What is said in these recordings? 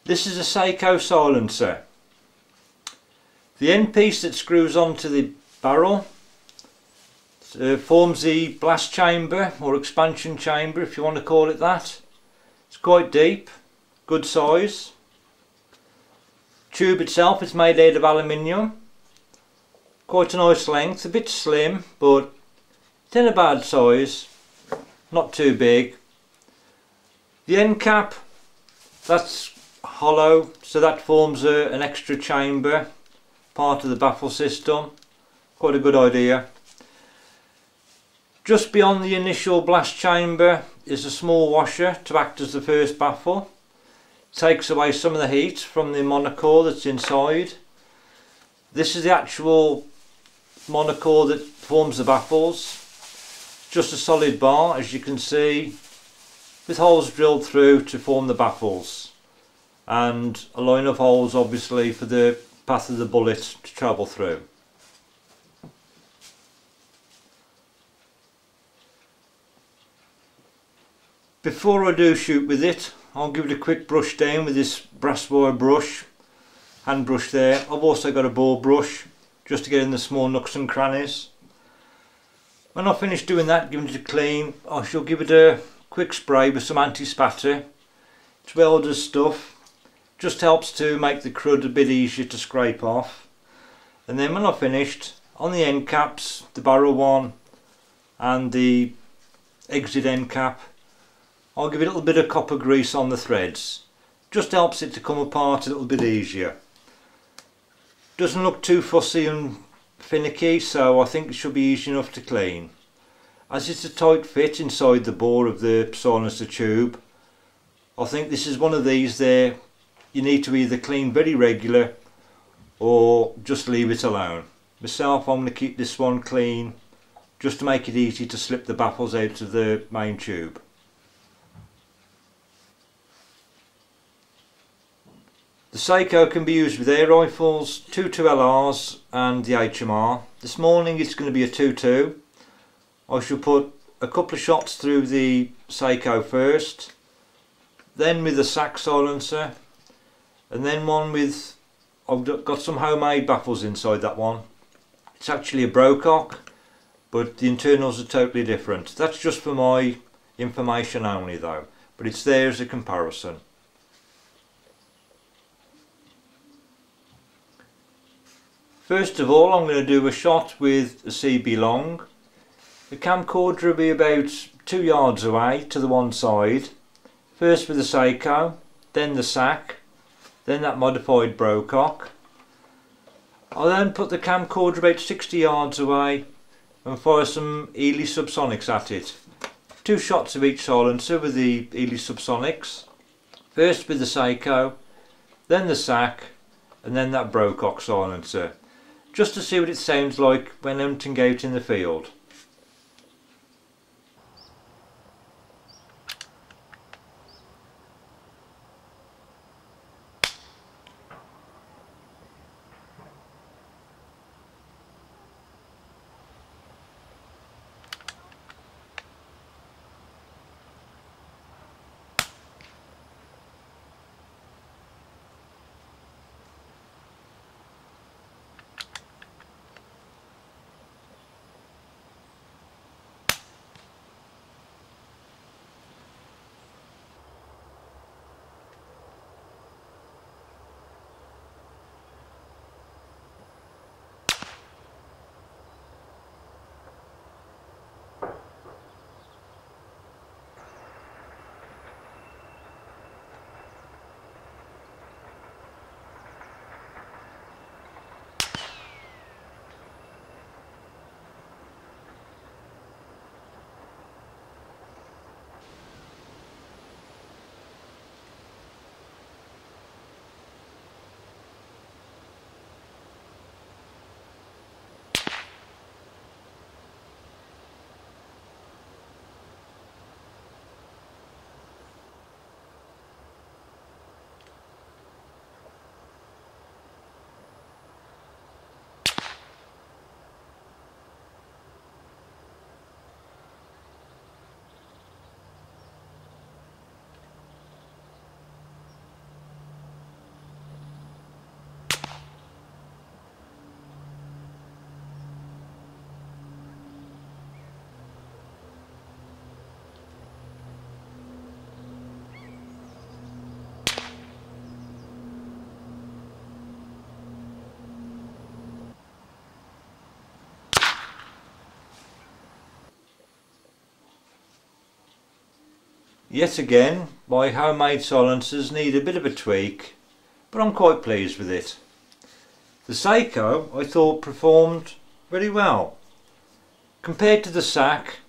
This is a SAKO silencer. The end piece that screws onto the barrel forms the blast chamber or expansion chamber, if you want to call it that. It's quite deep, good size. Tube itself is made out of aluminium. Quite a nice length, a bit slim, but it's in a bad size, not too big. The end cap, that's hollow, so that forms an extra chamber, part of the baffle system. Quite a good idea. Just beyond the initial blast chamber is a small washer to act as the first baffle. It takes away some of the heat from the monocore that's inside. This is the actual monocore that forms the baffles. Just a solid bar, as you can see, with holes drilled through to form the baffles, and a line of holes obviously for the path of the bullet to travel through. Before I do shoot with it, I'll give it a quick brush down with this brass wire brush, hand brush there. I've also got a ball brush just to get in the small nooks and crannies. When I finish doing that, giving it a clean, I shall give it a quick spray with some anti-spatter. It's welder's stuff, just helps to make the crud a bit easier to scrape off. And then when I've finished, on the end caps, the barrel one and the exit end cap, I'll give it a little bit of copper grease on the threads. Just helps it to come apart a little bit easier. Doesn't look too fussy and finicky, so I think it should be easy enough to clean. As it's a tight fit inside the bore of the silencer tube, I think this is one of these there you need to either clean very regular or just leave it alone. Myself, I'm going to keep this one clean just to make it easy to slip the baffles out of the main tube. The SAKO can be used with air rifles, 22lrs and the HMR. This morning it's going to be a 2.2. I shall put a couple of shots through the SAKO first, then with the SAK silencer, and then one with, I've got some homemade baffles inside that one. It's actually a brocock, but the internals are totally different. That's just for my information only though, but it's there as a comparison. First of all, I'm going to do a shot with a CB long. The camcorder will be about 2 yards away to the one side. First with the SAKO, then the SAK, then that modified brocock. I'll then put the camcorder about 60 yards away and fire some Ely subsonics at it. 2 shots of each silencer with the Ely subsonics. First with the SAKO, then the SAK, and then that brocock silencer, just to see what it sounds like when hunting out in the field. Yet again, my homemade silencers need a bit of a tweak, but I'm quite pleased with it. The SAKO I thought performed very well. Compared to the SAK,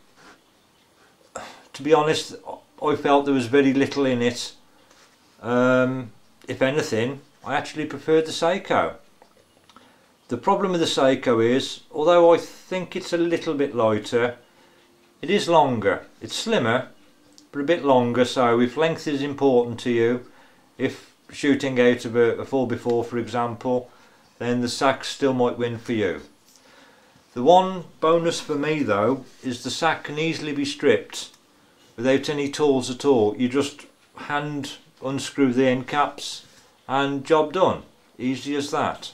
to be honest, I felt there was very little in it. If anything, I actually preferred the SAKO. The problem with the SAKO is, although I think it's a little bit lighter, it is longer. It's slimmer, but a bit longer, so if length is important to you, if shooting out of a 4x4 for example, then the SAK still might win for you. The one bonus for me though is the SAK can easily be stripped without any tools at all. You just hand unscrew the end caps and job done. Easy as that.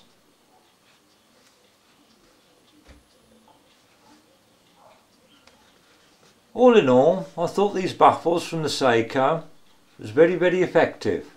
All in all, I thought these baffles from the SAKO was very effective.